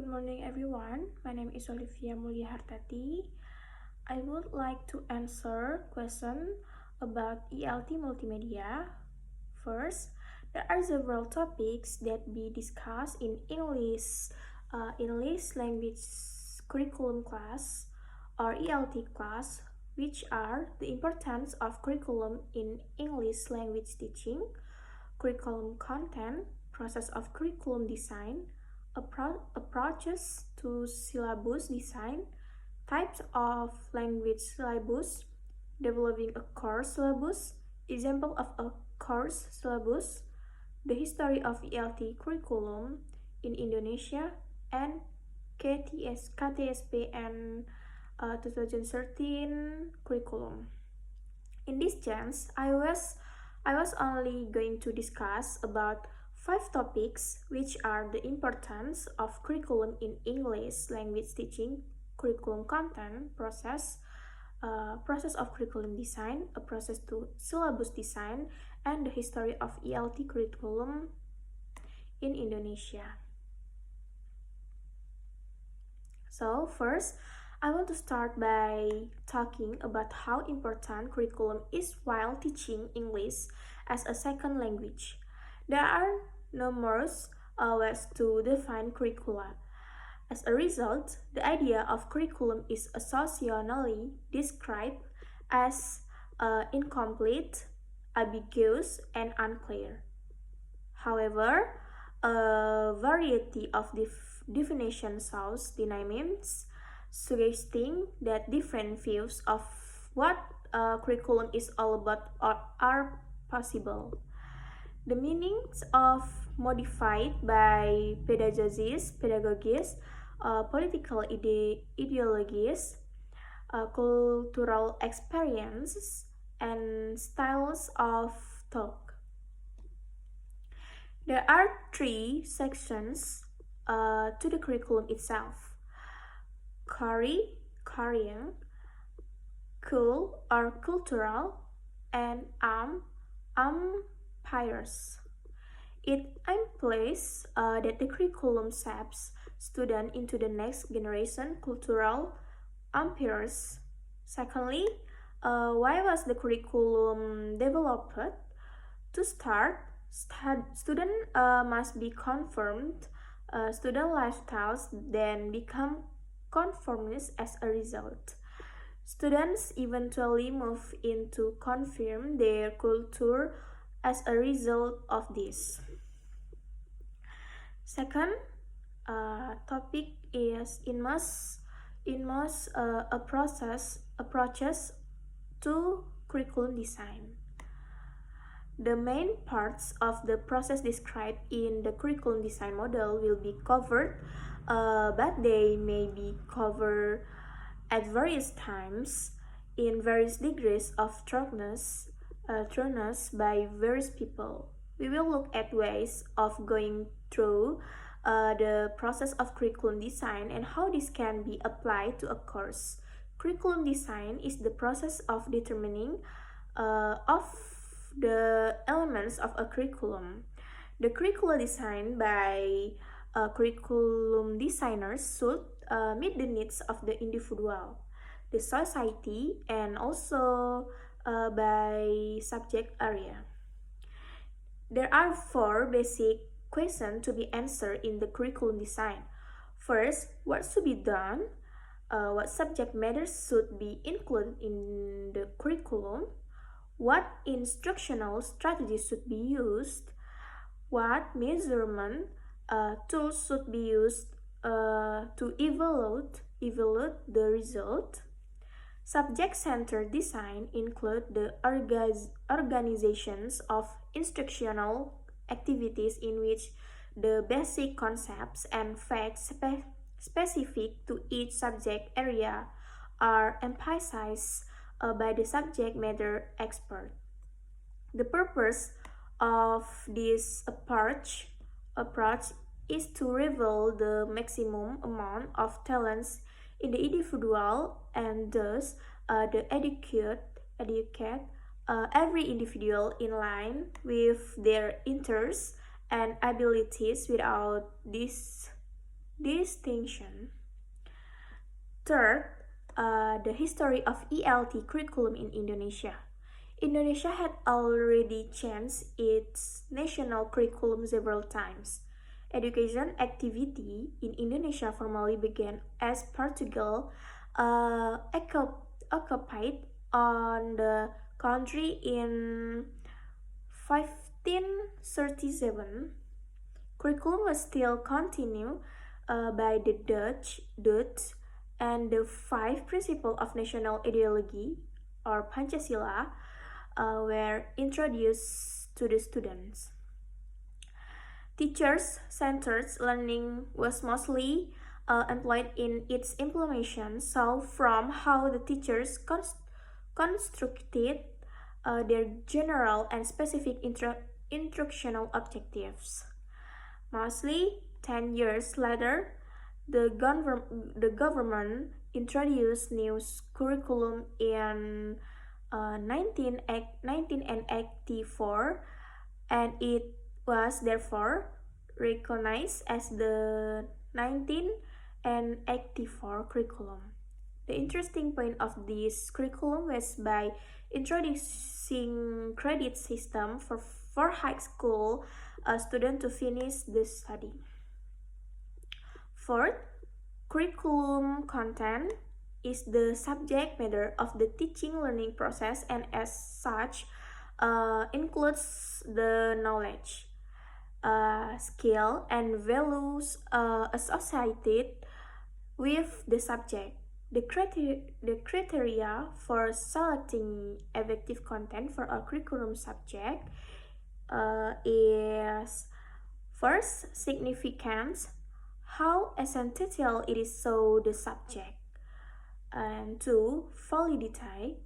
morning everyone. My name is Olivia Mulya Hartati. I would like to answer question about ELT multimedia. First, there are several topics that we discuss in English language curriculum class or ELT class, which are the importance of curriculum in English language teaching, curriculum content, process of curriculum design, approaches to syllabus design, types of language syllabus, developing a course syllabus, example of a course syllabus, the history of ELT curriculum in Indonesia, and KTSP and 2013 curriculum. In this chance, I was only going to discuss about 5 topics, which are the importance of curriculum in English language teaching, curriculum content, process of curriculum design, a process to syllabus design, and the history of ELT curriculum in Indonesia. So first, I want to start by talking about how important curriculum is while teaching English as a second language. There are numerous ways to define curricula. As a result, the idea of curriculum is associationally described as incomplete, ambiguous, and unclear. However, a variety of definitions shows dynamics, suggesting that different views of what curriculum is all about are possible. The meanings of modified by pedagogies, political ideologies, cultural experiences, and styles of talk. There are 3 sections to the curriculum itself: carrying, cool or cultural, and umpires. It implies that the curriculum shapes students into the next generation cultural umpires. Secondly, why was the curriculum developed? To start, students must be conformed. Student lifestyles then become conformist as a result. Students eventually move into confirm their culture as a result of this. Second topic is approaches to curriculum design. The main parts of the process described in the curriculum design model will be covered, but they may be covered at various times in various degrees of thoroughness by various people. We will look at ways of going through the process of curriculum design and how this can be applied to a course. Curriculum design is the process of determining of the elements of a curriculum. The curriculum designed by curriculum designers should meet the needs of the individual, the society, and also by subject area. There are 4 basic questions to be answered in the curriculum design. First, what should be done? What subject matters should be included in the curriculum? What instructional strategies should be used? What measurement tools should be used to evaluate the result? Subject-centered design include the organizations of instructional activities in which the basic concepts and facts specific to each subject area are emphasized by the subject matter expert. The purpose of this approach is to reveal the maximum amount of talents in the individual and thus educate every individual in line with their interests and abilities without distinction. Third, the history of ELT curriculum in Indonesia. Indonesia had already changed its national curriculum several times. Education activity in Indonesia formally began as Portugal occupied on the country in 1537. Curriculum was still continued by the Dutch, and the five principles of national ideology, or Pancasila, were introduced to the students. Teachers-centered learning was mostly employed in its implementation, so from how the teachers constructed their general and specific instructional objectives. Mostly 10 years later, the government introduced new curriculum in 1984, and it was therefore recognized as the 1984 curriculum. The interesting point of this curriculum was by introducing credit system for high school students to finish the study. Fourth, curriculum content is the subject matter of the teaching learning process, and as such includes the knowledge, skill, and values associated with the subject. The criteria for selecting effective content for a curriculum subject is first, significance, how essential it is so the subject, and two, validity,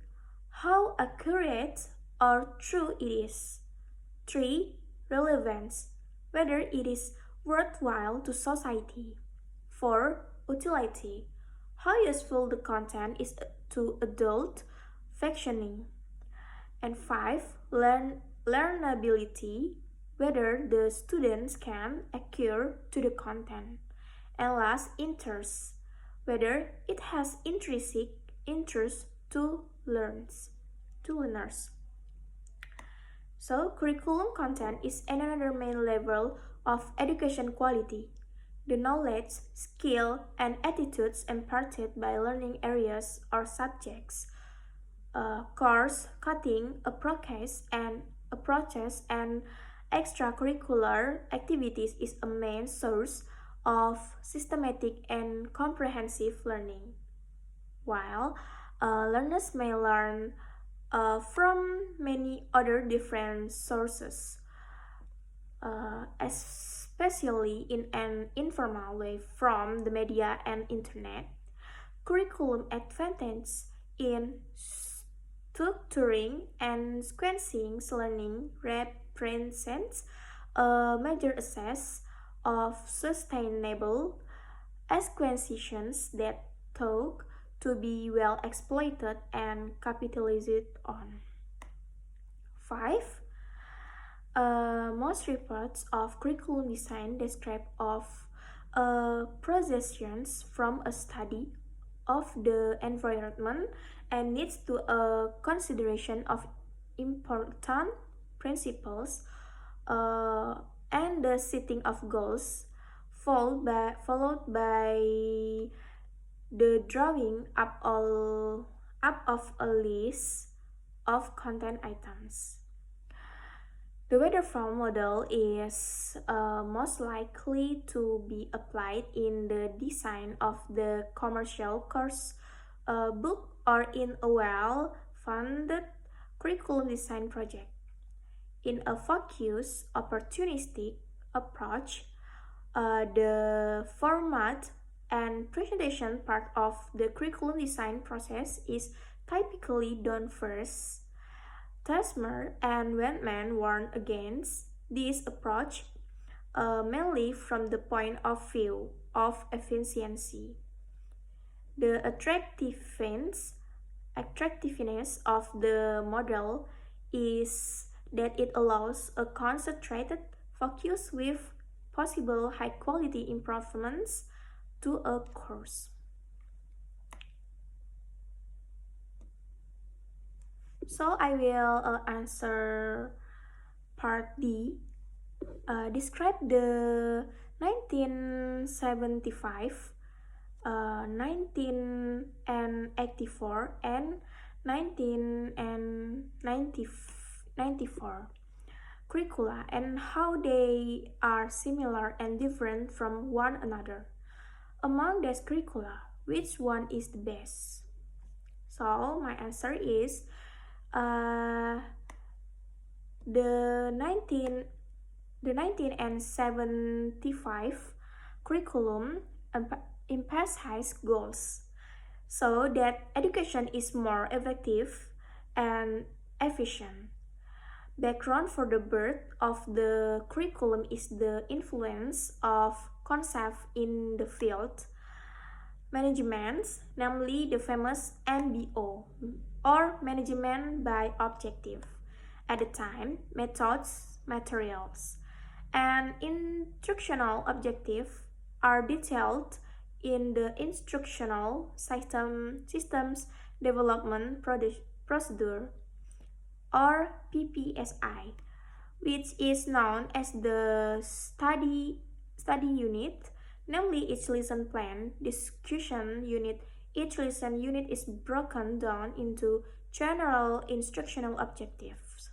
how accurate or true it is, three, relevance, whether it is worthwhile to society, four, utility, how useful the content is to adult functioning, and five, learnability, whether the students can adhere to the content, and last, interest, whether it has intrinsic interest to learners. So, curriculum content is another main level of education quality. The knowledge, skill, and attitudes imparted by learning areas or subjects, course, cutting, approaches, and extracurricular activities is a main source of systematic and comprehensive learning. While learners may learn from many other different sources, especially in an informal way from the media and internet, curriculum advantage in structuring and sequencing learning represents a major access of sustainable acquisitions that ought to be well exploited and capitalized on. 5. Most reports of curriculum design describe of projections from a study of the environment and needs to a consideration of important principles and the setting of goals, followed by the drawing up of a list of content items. The waterfall model is most likely to be applied in the design of the commercial course book or in a well-funded curriculum design project. In a focused, opportunistic approach, the format and presentation part of the curriculum design process is typically done first. Tasmer and Wendman warn against this approach mainly from the point of view of efficiency. The attractiveness of the model is that it allows a concentrated focus with possible high-quality improvements to a course. So I will answer part D. Describe the 1975, 1984, and 1994 curricula and how they are similar and different from one another. Among these curricula, which one is the best? So my answer is the 1975 curriculum emphasizes goals, so that education is more effective and efficient. Background for the birth of the curriculum is the influence of concepts in the field management, namely the famous MBO, or management by objective. At the time, methods, materials, and instructional objectives are detailed in the instructional systems development procedure, or PPSI, which is known as the study unit, namely each lesson plan, discussion unit. Each lesson unit is broken down into general instructional objectives.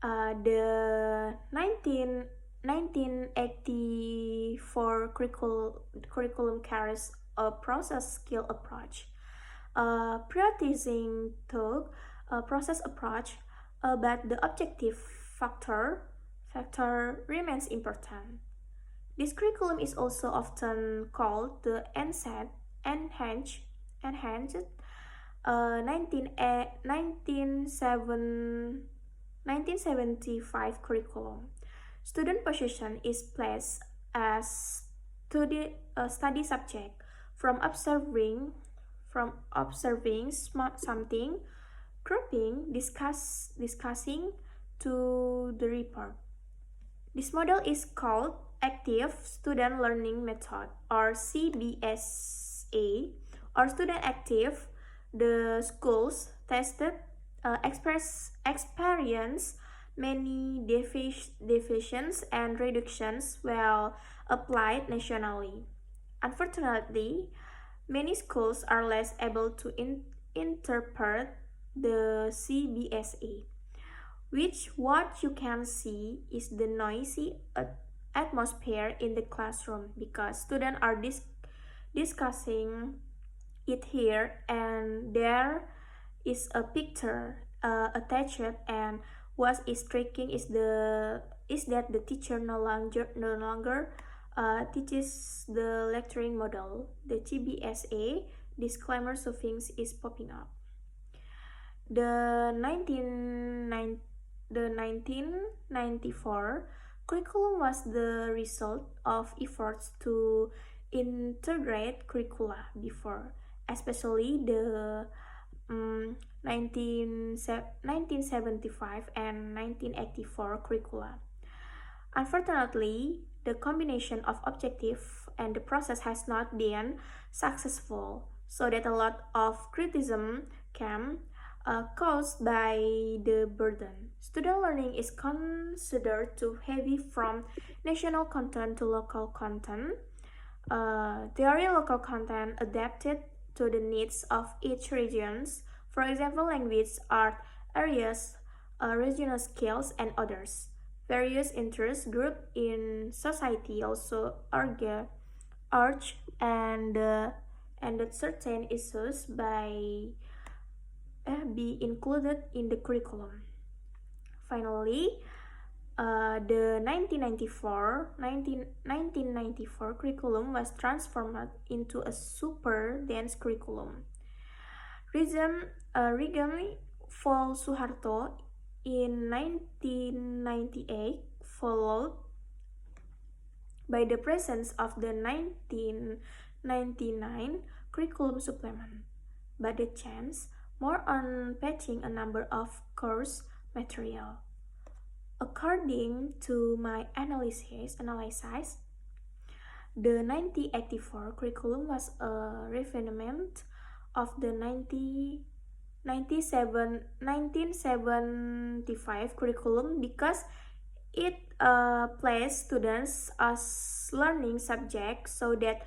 The 1984 curriculum carries a process skill approach, prioritizing to a process approach, but the objective factor remains important. This curriculum is also often called the enhanced 1975 curriculum. Student position is placed as study subject from observing something, grouping, discussing to the report. This model is called Active Student Learning Method, or CBSA, or Student Active. The schools tested experience many deviations and reductions while applied nationally. Unfortunately, many schools are less able to interpret the CBSA, which what you can see is the noisy atmosphere in the classroom because students are discussing it here, and there is a picture attached, and what is striking is that the teacher no longer teaches the lecturing model. The GBSA disclaimer suffix is popping up. The 1994 curriculum was the result of efforts to integrate curricula before, especially the 1975 and 1984 curricula. Unfortunately, the combination of objective and the process has not been successful, so that a lot of criticism came caused by the burden. Student learning is considered too heavy from national content to local content. Theory local content adapted to the needs of each regions, for example, language, art, areas, regional skills, and others. Various interest groups in society also urge and that certain issues be included in the curriculum. Finally, the 1994 curriculum was transformed into a super dense curriculum. Regime for Suharto in 1998, followed by the presence of the 1999 curriculum supplement, but the chance more on patching a number of course material. According to my analysis, The 1984 curriculum was a refinement of the 1975 curriculum because it placed students as learning subjects so that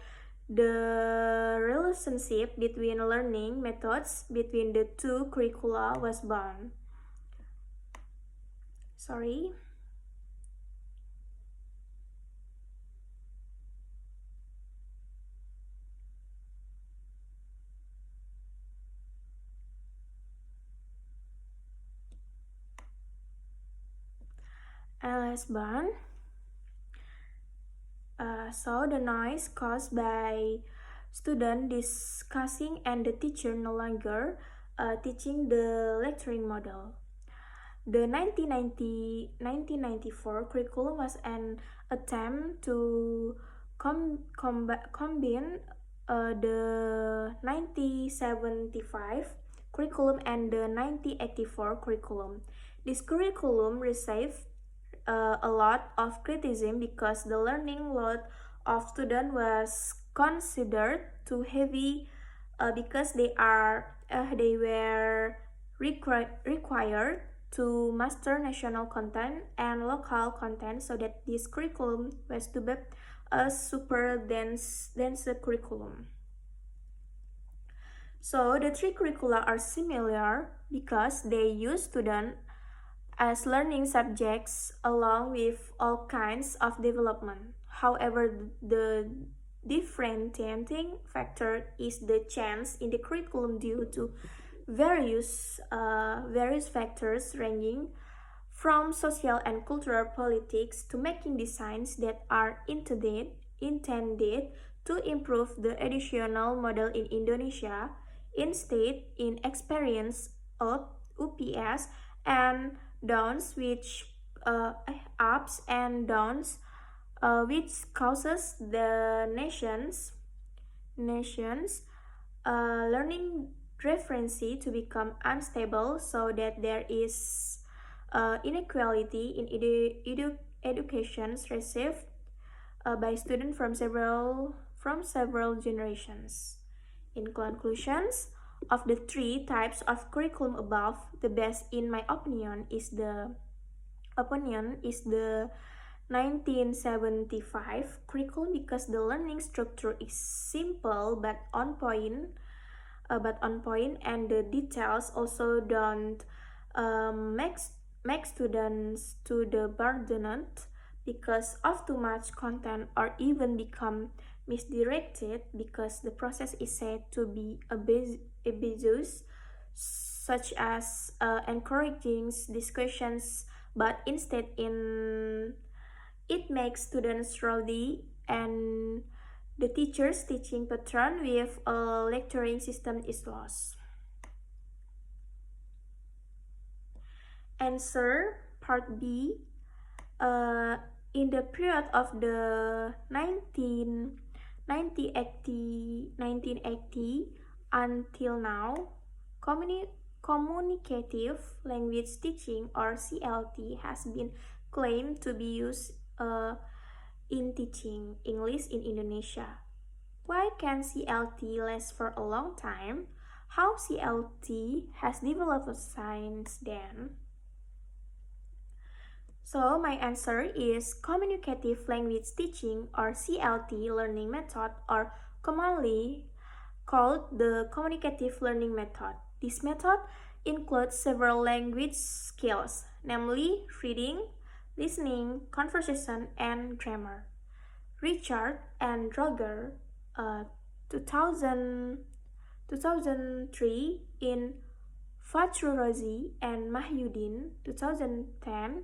the relationship between learning methods between the two curricula was bound. Sorry. LS bound. So the noise caused by student discussing and the teacher no longer teaching the lecturing model. The 1994 curriculum was an attempt to combine the 1975 curriculum and the 1984 curriculum. This curriculum received a lot of criticism because the learning load of students was considered too heavy because they were required to master national content and local content, so that this curriculum was dubbed a super dense curriculum. So the three curricula are similar because they use students as learning subjects along with all kinds of development. However, the differentiating factor is the change in the curriculum due to various factors ranging from social and cultural politics to making designs that are intended to improve the educational model in Indonesia. Instead, in experience of UPS and downs which ups and downs which causes the nations learning referency to become unstable, so that there is inequality in educations received by students from several generations. In conclusions, of the three types of curriculum above, the best in my opinion is the 1975 curriculum because the learning structure is simple but on point, and the details also don't make students to the burdened because of too much content, or even become misdirected because the process is said to be ambiguous, such as encouraging discussions, but instead it makes students rowdy, and the teacher's teaching pattern with a lecturing system is lost. Answer part B. In the period of the 1980 until now, communicative language teaching, or CLT, has been claimed to be used in teaching English in Indonesia. Why can CLT last for a long time? How CLT has developed since then? So my answer is communicative language teaching, or CLT learning method, or commonly called the communicative learning method. This method includes several language skills, namely reading, listening, conversation, and grammar. Richard and Roger, 2003, in Fachrurozi and Mahyudin, 2010.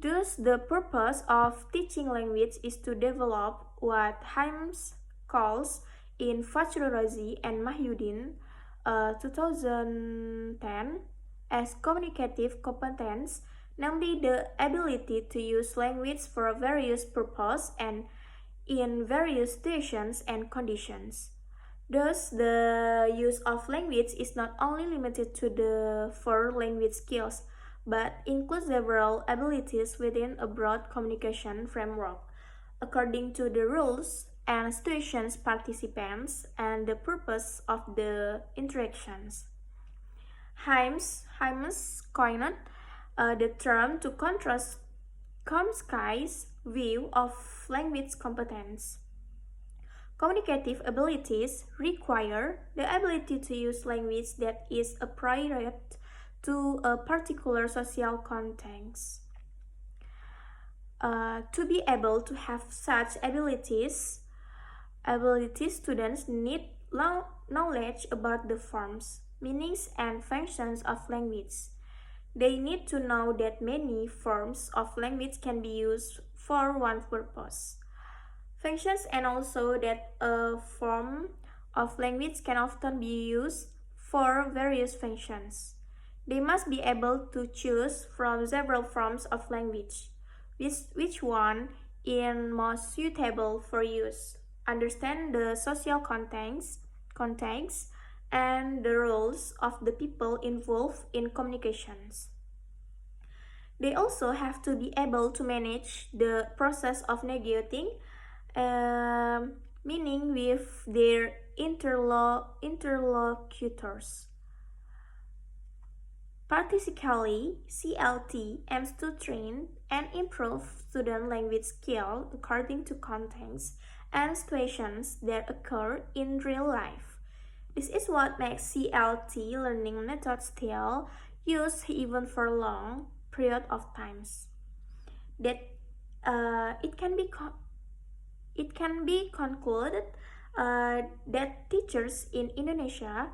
Thus, the purpose of teaching language is to develop what Himes calls in Fachrurozi and Mahyudin, 2010, as communicative competence, namely the ability to use language for various purposes and in various situations and conditions. Thus, the use of language is not only limited to the four language skills, but includes several abilities within a broad communication framework. according to the rules and situations participants and the purpose of the interactions. Hymes coined the term to contrast Chomsky's view of language competence. Communicative abilities require the ability to use language that is appropriate to a particular social context. To be able to have such abilities, students need knowledge about the forms, meanings, and functions of language. They need to know that many forms of language can be used for one purpose. Functions, and also that a form of language can often be used for various functions. They must be able to choose from several forms of language, which one is most suitable for use, understand the social context, and the roles of the people involved in communications. They also have to be able to manage the process of negotiating meaning with their interlocutors. Practically, CLT aims to train and improve student language skills according to contexts and situations that occur in real life. This is what makes CLT learning methods still used even for a long period of times. That it can be concluded that teachers in Indonesia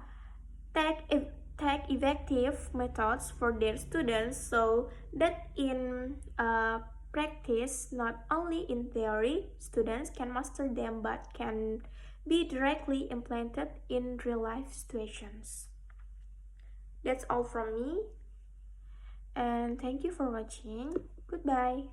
take effective methods for their students, so that in practice, not only in theory, students can master them but can be directly implemented in real life situations. That's all from me, and thank you for watching. Goodbye.